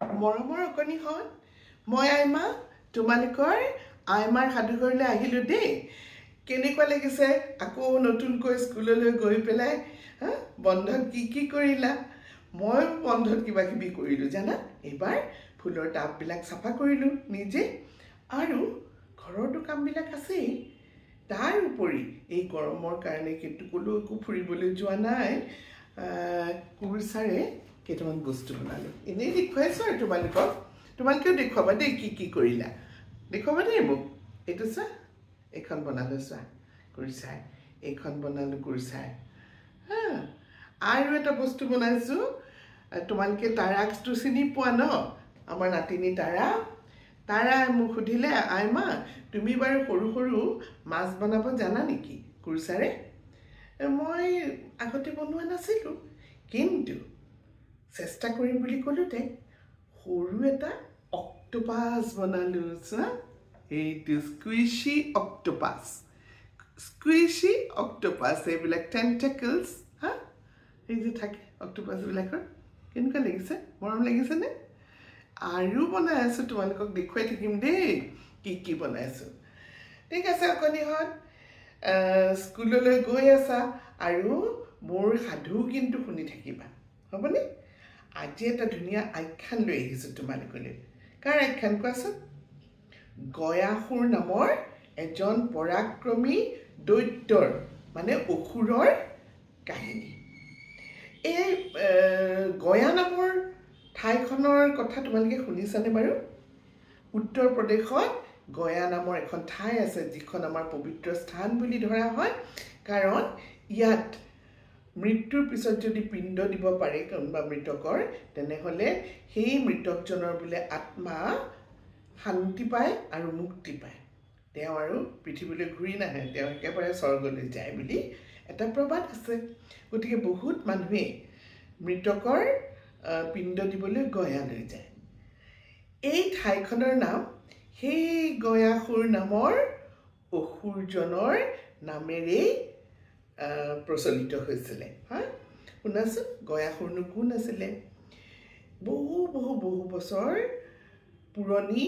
মৰমৰ অকণিহঁত মই আইমা তোমালোকৰ আইমাৰ সাধুঘৰলৈ আহিলোঁ দেই। কেনেকুৱা লাগিছে আকৌ নতুনকৈ স্কুললৈ গৈ পেলাই? বন্ধত কি কৰিলা? ময়ো বন্ধত কিবা কিবি কৰিলোঁ জানা। এইবাৰ ফুলৰ টাববিলাক চাফা কৰিলোঁ নিজে, আৰু ঘৰতো কামবিলাক আছেই। তাৰ উপৰি এই গৰমৰ কাৰণে ক'লৈকো একো ফুৰিবলৈ যোৱা নাই। কুৰচাৰে কেইটামান বস্তু বনালোঁ, এনেই দেখুৱাইছোঁ আৰু তোমালোকেও দেখুৱাবা দেই কি কৰিলা। দেখুৱাবা দেই মোক। এইটো চোৱা, এইখন বনালোঁ চোৱা কুৰচাই, এইখন বনালোঁ কুৰচাই। আৰু এটা বস্তু বনাইছোঁ, তোমালোকে তাৰাকটো চিনি পোৱা ন? আমাৰ নাতিনী তাৰাই মোক সুধিলে, আইমা তুমি বাৰু সৰু সৰু মাছ বনাব জানা নেকি কুৰচাৰে? মই আগতে বনোৱা নাছিলোঁ, কিন্তু চেষ্টা কৰিম বুলি ক'লোতে সৰু এটা অক্টোপাছ বনালোঁ। চোৱা, এইটো স্কুইশি অক্টোপাছ, এইবিলাক টেণ্টেকলছ, এই যে থাকে অক্টোপাছবিলাকৰ। কেনেকুৱা লাগিছে? মৰম লাগিছেনে? আৰু বনাই আছোঁ, তোমালোকক দেখুৱাই থাকিম দেই কি বনাইছোঁ। ঠিক আছে অকণিহঁত, স্কুললৈ গৈ আছা আৰু মোৰ সাধু কিন্তু শুনি থাকিবা, হ'বনে? আজি এটা ধুনীয়া আখ্যান লৈ আহিছোঁ তোমালোকলৈ। কাৰ আখ্যান কোৱাচোন? গয়াসুৰ নামৰ এজন পৰাক্ৰমী দৈত্যৰ, মানে অসুৰৰ কাহিনী। এই গয়া নামৰ ঠাইখনৰ কথা তোমালোকে শুনিছানে বাৰু? উত্তৰ প্ৰদেশত গয়া নামৰ এখন ঠাই আছে, যিখন আমাৰ পবিত্ৰ স্থান বুলি ধৰা হয়। কাৰণ ইয়াত মৃত্যুৰ পিছত যদি পিণ্ড দিব পাৰে কোনোবা মৃতকৰ, তেনেহ'লে সেই মৃতকজনৰ বোলে আত্মা শান্তি পায় আৰু মুক্তি পায়। তেওঁ আৰু পৃথিৱীলৈ ঘূৰি নাহে, তেওঁ একেবাৰে স্বৰ্গলৈ যায় বুলি এটা প্ৰবাদ আছে। গতিকে বহুত মানুহে মৃতকৰ পিণ্ড দিবলৈ গয়ালৈ যায়। এই ঠাইখনৰ নাম সেই গয়াসুৰ নামৰ অসুৰজনৰ নামেৰেই প্ৰচলিত হৈছিলে। শুনাচোন, গয়াসুৰনো কোন আছিলে? বহু বছৰ পুৰণি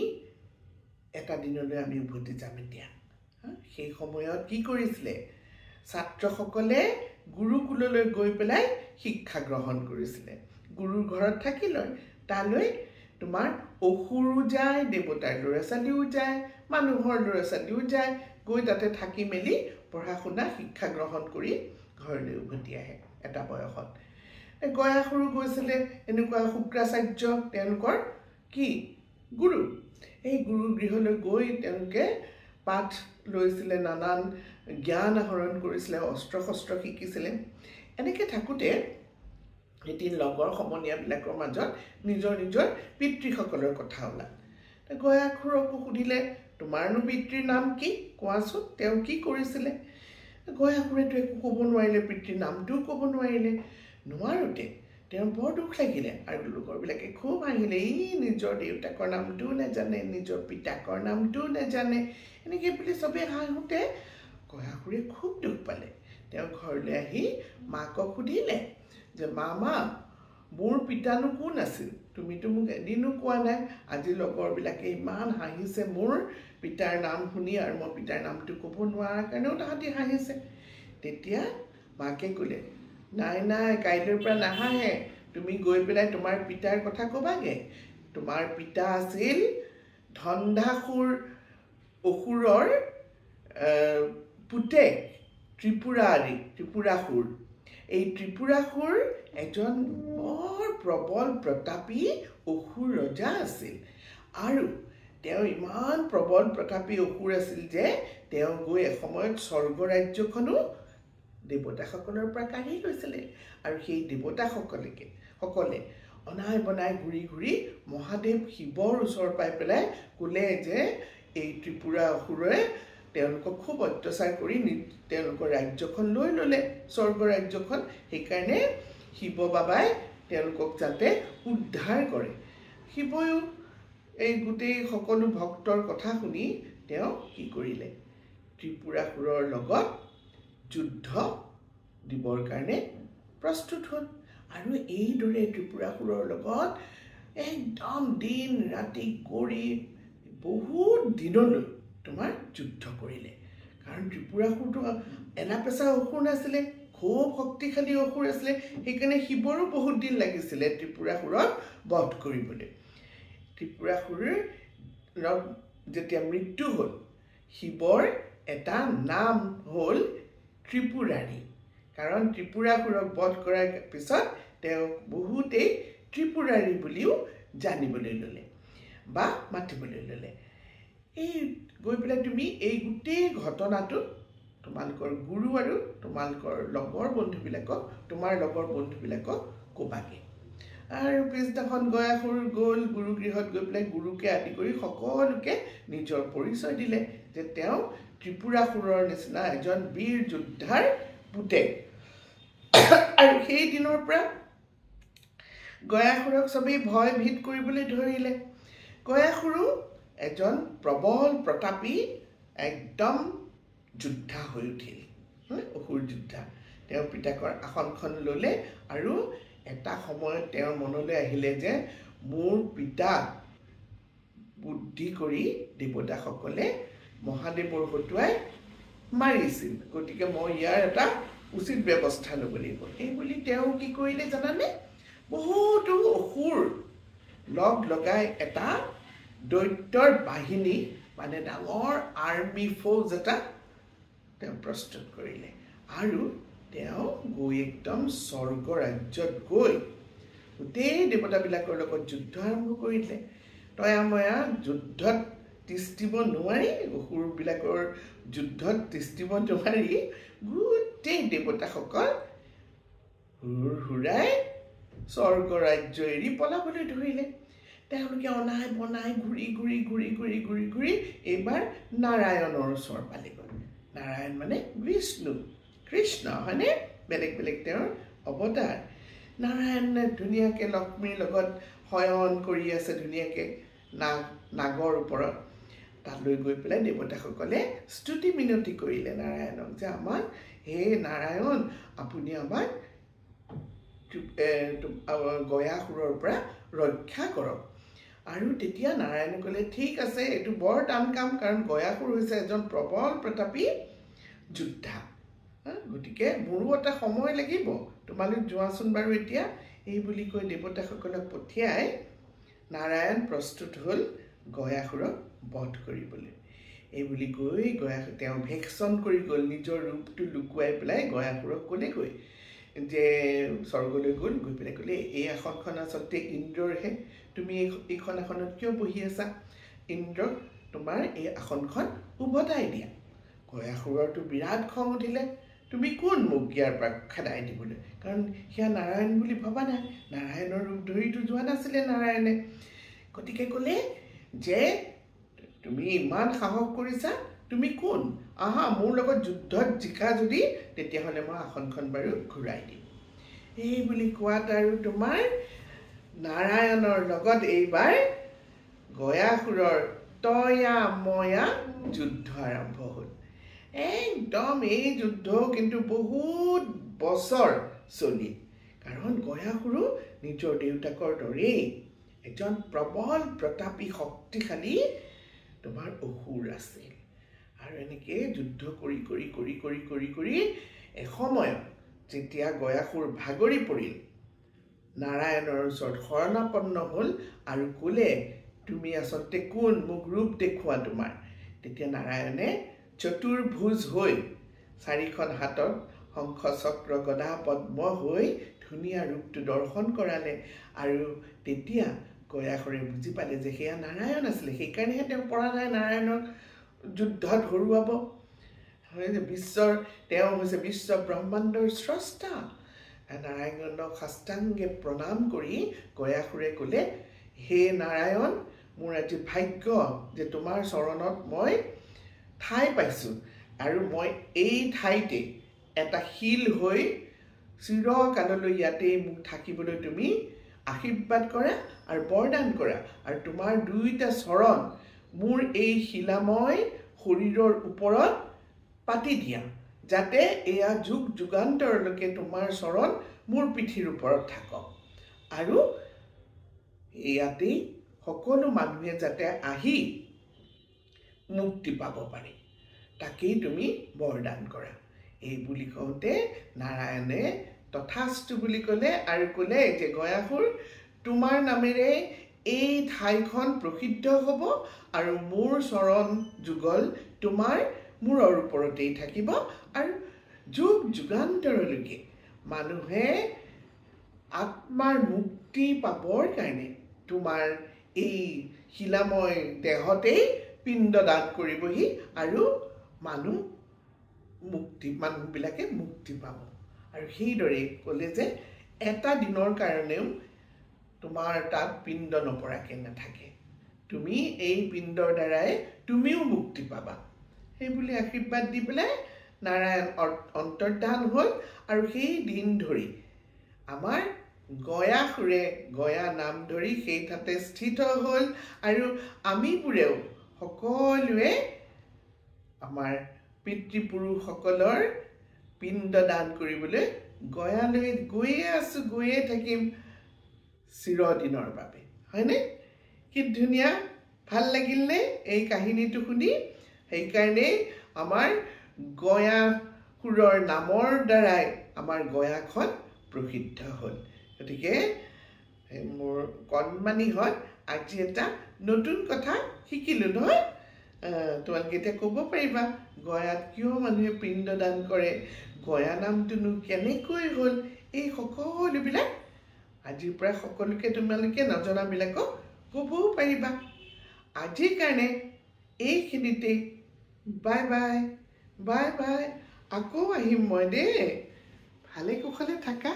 এটা দিনলৈ আমি উভতি যাম এতিয়া। সেই সময়ত কি কৰিছিলে? ছাত্ৰসকলে গুৰুকুললৈ গৈ পেলাই শিক্ষা গ্ৰহণ কৰিছিলে। গুৰুৰ ঘৰত থাকি লয়, তালৈ তোমাৰ অসুৰো যায়, দেৱতাৰ ল'ৰা ছোৱালীও যায়, মানুহৰ ল'ৰা ছোৱালীও যায়, গৈ তাতে থাকি মেলি পঢ়া শুনা শিক্ষা গ্ৰহণ কৰি ঘৰলৈ উভতি আহে এটা বয়সত। গয়াসুৰো গৈছিলে, এনেকুৱা শুক্ৰাচাৰ্য তেওঁলোকৰ কি গুৰু। এই গুৰুৰ গৃহলৈ গৈ তেওঁলোকে পাঠ লৈছিলে, নানান জ্ঞান আহৰণ কৰিছিলে, অস্ত্ৰ শস্ত্ৰ শিকিছিলে। এনেকৈ থাকোঁতে এদিন লগৰ সমনীয়াবিলাকৰ মাজত নিজৰ পিতৃসকলৰ কথা ওলাল। গয়াসুৰকো সুধিলে, তোমাৰনো পিতৃৰ নাম কি? কোৱাচোন, তেওঁ কি কৰিছিলে? গয়াসুৰেতো একো ক'ব নোৱাৰিলে, পিতৃৰ নামটোও ক'ব নোৱাৰিলে। নোৱাৰোঁতে তেওঁৰ বৰ দুখ লাগিলে, আৰু লগৰবিলাকে খুব হাঁহিলে। নিজৰ দেউতাকৰ নামটোও নাজানে, নিজৰ পিতাকৰ নামটোও নাজানে, এনেকৈ বুলি চবেই হাঁহোতে গয়াসুৰে খুব দুখ পালে। তেওঁ ঘৰলৈ আহি মাকক সুধিলে যে, মা মোৰ পিতানো কোন আছিল? তুমিতো মোক এদিনো কোৱা নাই। আজি লগৰবিলাকে ইমান হাঁহিছে মোৰ পিতাৰ নাম শুনি, আৰু মই পিতাৰ নামটো ক'ব নোৱাৰাৰ কাৰণেও তাহাঁতি হাঁহিছে। তেতিয়া মাকে ক'লে, নাই কাইলৈৰ পৰা নাহাঁহে, তুমি গৈ পেলাই তোমাৰ পিতাৰ কথা ক'বাগে। তোমাৰ পিতা আছিল ধন্দাসুৰ অসুৰৰ পুতেক ত্ৰিপুৰাসুৰ। এই ত্ৰিপুৰাসুৰ এজন বৰ প্ৰবল প্ৰতাপী অসুৰ ৰজা আছিল, আৰু তেওঁ ইমান প্ৰবল প্ৰতাপী অসুৰ আছিল যে তেওঁ গৈ এসময়ত স্বৰ্গ ৰাজ্যখনো দেৱতাসকলৰ পৰা কাঢ়ি লৈছিলে। আৰু সেই দেৱতাসকলে অনাই বনাই ঘূৰি মহাদেৱ শিৱৰ ওচৰ পাই পেলাই ক'লে যে এই ত্ৰিপুৰা অসুৰে তেওঁলোকক খুব অত্যাচাৰ কৰি তেওঁলোকৰ ৰাজ্যখন লৈ ল'লে, স্বৰ্গ ৰাজ্যখন। সেইকাৰণে শিৱ বাবাই তেওঁলোকক যাতে উদ্ধাৰ কৰে। শিৱয়ো এই গোটেই সকলো ভক্তৰ কথা শুনি তেওঁ কি কৰিলে? ত্ৰিপুৰাসুৰৰ লগত যুদ্ধ দিবৰ কাৰণে প্ৰস্তুত হ'ল। আৰু এইদৰে ত্ৰিপুৰাসুৰৰ লগত একদম দিন ৰাতি কৰি বহুত দিনলৈ তোমাৰ যুদ্ধ কৰিলে কাৰণ ত্ৰিপুৰাসুৰটো এনাপেচা অসুৰ নাছিলে খুব শক্তিশালী অসুৰ আছিলে সেইকাৰণে শিৱৰো বহুত দিন লাগিছিলে ত্ৰিপুৰাসুৰক বধ কৰিবলৈ ত্ৰিপুৰাসুৰৰ যেতিয়া মৃত্যু হ'ল শিৱৰ এটা নাম হ'ল ত্ৰিপুৰাৰী কাৰণ ত্ৰিপুৰাসুৰক বধ কৰাৰ পিছত তেওঁক বহুতেই ত্ৰিপুৰাৰী বুলিও জানিবলৈ ল'লে বা মাতিবলৈ ল'লে এই গৈ পেলাই তুমি এই গোটেই ঘটনাটো তোমালোকৰ গুৰু আৰু তোমালোকৰ লগৰ বন্ধুবিলাকক তোমাৰ লগৰ বন্ধুবিলাকক ক'বাগে আৰু পিছদিনাখন গয়াসুৰ গ'ল গুৰুগৃহত গৈ পেলাই গুৰুকে আদি কৰি সকলোকে নিজৰ পৰিচয় দিলে যে তেওঁ ত্ৰিপুৰাসুৰৰ নিচিনা এজন বীৰ যোদ্ধাৰ পুতেক আৰু সেই দিনৰ পৰা গয়াসুৰক সবেই ভয় ভীত কৰিবলৈ ধৰিলে গয়াসুৰো এজন প্ৰবল প্ৰতাপী একদম যোদ্ধা হৈ উঠিল অসুৰ যোদ্ধা তেওঁ পিতাকৰ আসনখন ল'লে আৰু এটা সময়ত তেওঁৰ মনলৈ আহিলে যে মোৰ পিতাক বুদ্ধি কৰি দেৱতাসকলে মহাদেৱৰ হতুৱাই মাৰিছিল গতিকে মই ইয়াৰ এটা উচিত ব্যৱস্থা ল'ব লাগিব এই বুলি তেওঁ কি কৰিলে জানানে বহুতো অসুৰ লগ লগাই এটা দৈত্যৰ বাহিনী মানে ডাঙৰ আৰ্মি ফৌজ এটা তেওঁ প্ৰস্তুত কৰিলে আৰু তেওঁ গৈ একদম স্বৰ্গ ৰাজ্যত গৈ গোটেই দেৱতাবিলাকৰ লগত যুদ্ধ আৰম্ভ কৰিলে তয়াময়া যুদ্ধত তিষ্ঠিব নোৱাৰি অসুৰবিলাকৰ যুদ্ধত তিষ্ঠিব নোৱাৰি গোটেই দেৱতাসকল হুৰাই স্বৰ্গ ৰাজ্য এৰি পলাবলৈ ধৰিলে তেওঁলোকে অনাই বনাই ঘূৰি ঘূৰি ঘূৰি ঘূৰি ঘূৰি ঘূৰি এইবাৰ নাৰায়ণৰ ওচৰ পালেগৈ নাৰায়ণ মানে বিষ্ণু কৃষ্ণ হয়নে বেলেগ বেলেগ তেওঁৰ অৱতাৰ নাৰায়ণে ধুনীয়াকৈ লক্ষ্মীৰ লগত শয়ন কৰি আছে ধুনীয়াকৈ নাগৰ ওপৰত তালৈ গৈ পেলাই দেৱতাসকলে স্তুতি মিনতি কৰিলে নাৰায়ণক যে আমাক হে নাৰায়ণ আপুনি আমাক গয়াসুৰৰ পৰা ৰক্ষা কৰক আৰু তেতিয়া নাৰায়ণে ক'লে ঠিক আছে এইটো বৰ টান কাম কাৰণ গয়াসুৰ হৈছে এজন প্ৰবল প্ৰতাপী যোদ্ধা গতিকে মোৰো এটা সময় লাগিব তোমালোক যোৱাচোন বাৰু এতিয়া এই বুলি কৈ দেৱতাসকলক পঠিয়াই নাৰায়ণ প্ৰস্তুত হ'ল গয়াসুৰক বধ কৰিবলৈ এই বুলি গৈ গয়াসুৰ তেওঁ ভেকশ্যন কৰি গ'ল নিজৰ ৰূপটো লুকুৱাই পেলাই গয়াসুৰক ক'লেগৈ যে স্বৰ্গলৈ গ'ল গৈ পেলাই ক'লে এই আসনখন আচলতে ইন্দ্ৰৰহে তুমি এইখন আসনত কিয় বহি আছা ইন্দ্ৰক তোমাৰ এই আসনখন উভতাই দিয়া গয়াসুৰৰতো বিৰাট খং উঠিলে তুমি কোন মোক ইয়াৰ পৰা খেদাই দিবলৈ কাৰণ সেয়া নাৰায়ণ বুলি ভবা নাই নাৰায়ণৰ ৰূপ ধৰিতো যোৱা নাছিলে নাৰায়ণে গতিকে ক'লে যে তুমি ইমান সাহস কৰিছা তুমি কোন আহা মোৰ লগত যুদ্ধত জিকা যদি তেতিয়াহ'লে মই আসনখন বাৰু ঘূৰাই দিম এই বুলি কোৱাত আৰু তোমাৰ নাৰায়ণৰ লগত এইবাৰ গয়াসুৰৰ তয়া ময়া যুদ্ধ আৰম্ভ হ'ল একদম এই যুদ্ধ কিন্তু বহুত বছৰ চলিল কাৰণ গয়াসুৰো নিজৰ দেউতাকৰ দৰেই এজন প্ৰবল প্ৰতাপী শক্তিশালী তোমাৰ অসুৰ আছিল আৰু এনেকৈ যুদ্ধ কৰি কৰি কৰি কৰি কৰি কৰি এসময়ত যেতিয়া গয়াসুৰ ভাগৰি পৰিল নাৰায়ণৰ ওচৰত শৰণাপন্ন হ'ল আৰু ক'লে তুমি আচলতে কোন মোক ৰূপ দেখুওৱা তোমাৰ তেতিয়া নাৰায়ণে চতুৰ্ভুজ হৈ চাৰিখন হাতত শংখ চক্ৰ গদা পদ্ম হৈ ধুনীয়া ৰূপটো দৰ্শন কৰালে আৰু তেতিয়া গয়াসুৰে বুজি পালে যে সেয়া নাৰায়ণ আছিলে সেইকাৰণেহে তেওঁ পৰা নাই নাৰায়ণক যুদ্ধত হৰুৱাব তেওঁ হৈছে বিশ্ব ব্ৰহ্মাণ্ডৰ স্ৰষ্টা নাৰায়ণক সাষ্টাংগে প্ৰণাম কৰি গয়াসুৰে ক'লে হে নাৰায়ণ মোৰ আজি ভাগ্য যে তোমাৰ চৰণত মই ঠাই পাইছোঁ আৰু মই এই ঠাইতে এটা শিল হৈ চিৰকাললৈ ইয়াতেই মোক থাকিবলৈ তুমি আশীৰ্বাদ কৰা আৰু বৰদান কৰা আৰু তোমাৰ দুইটা চৰণ মোৰ এই শিলাময় শৰীৰৰ ওপৰত পাতি দিয়া যাতে এয়া যুগ যুগান্তৰলৈকে তোমাৰ চৰণ মোৰ পিঠিৰ ওপৰত থাকক আৰু ইয়াতেই সকলো মানুহে যাতে আহি মুক্তি পাব পাৰে তাকেই তুমি বৰদান কৰা। এই বুলি কওঁতে নাৰায়ণে তথাস্তু বুলি ক'লে আৰু ক'লে যে গয়াসুৰ তোমাৰ নামেৰে এই ঠাইখন প্ৰসিদ্ধ হ'ব আৰু মোৰ চৰণ যুগল তোমাৰ মূৰৰ ওপৰতেই থাকিব আৰু যুগ যুগান্তৰলৈকে মানুহে আত্মাৰ মুক্তি পাবৰ কাৰণে তোমাৰ এই শিলাময় দেহতেই পিণ্ডদান কৰিবহি আৰু মানুহবিলাকে মুক্তি পাব। আৰু সেইদৰে ক'লে যে এটা দিনৰ কাৰণেও তোমাৰ তাত পিণ্ড নপৰাকৈ নাথাকে, তুমি এই পিণ্ডৰ দ্বাৰাই তুমিও মুক্তি পাবা। সেইবুলি আশীৰ্বাদ দি পেলাই নাৰায়ণ অন্তৰ্ধান হ'ল আৰু সেই দিন ধৰি আমাৰ গয়াসুৰে গয়া নাম ধৰি সেই ঠাইতে স্থিত হ'ল আৰু আমিবোৰেও সকলোৱে আমাৰ পিতৃপুৰুষসকলৰ পিণ্ড দান কৰিবলৈ গয়ালৈ গৈয়ে থাকিম চিৰদিনৰ বাবে, হয়নে? কি ধুনীয়া, ভাল লাগিলনে এই কাহিনীটো শুনি? সেইকাৰণে আমাৰ গয়াসুৰৰ নামৰ দ্বাৰাই আমাৰ গয়াখন প্ৰসিদ্ধ হ'ল। গতিকে মোৰ কণমানিহঁত আজি এটা নতুন কথা শিকিলোঁ নহয়। তোমালোকে এতিয়া ক'ব পাৰিবা গয়াত কিয় মানুহে পিণ্ড দান কৰে, গয়া নামটোনো কেনেকৈ হ'ল, এই সকলোবিলাক আজিৰ পৰা সকলোকে তোমালোকে নজনাবিলাকক ক'বও পাৰিবা। আজিৰ কাৰণে এইখিনিতেই বাই বাই বাই বাই। আকৌ আহিম মই দেই, ভালে কুশলে থাকা।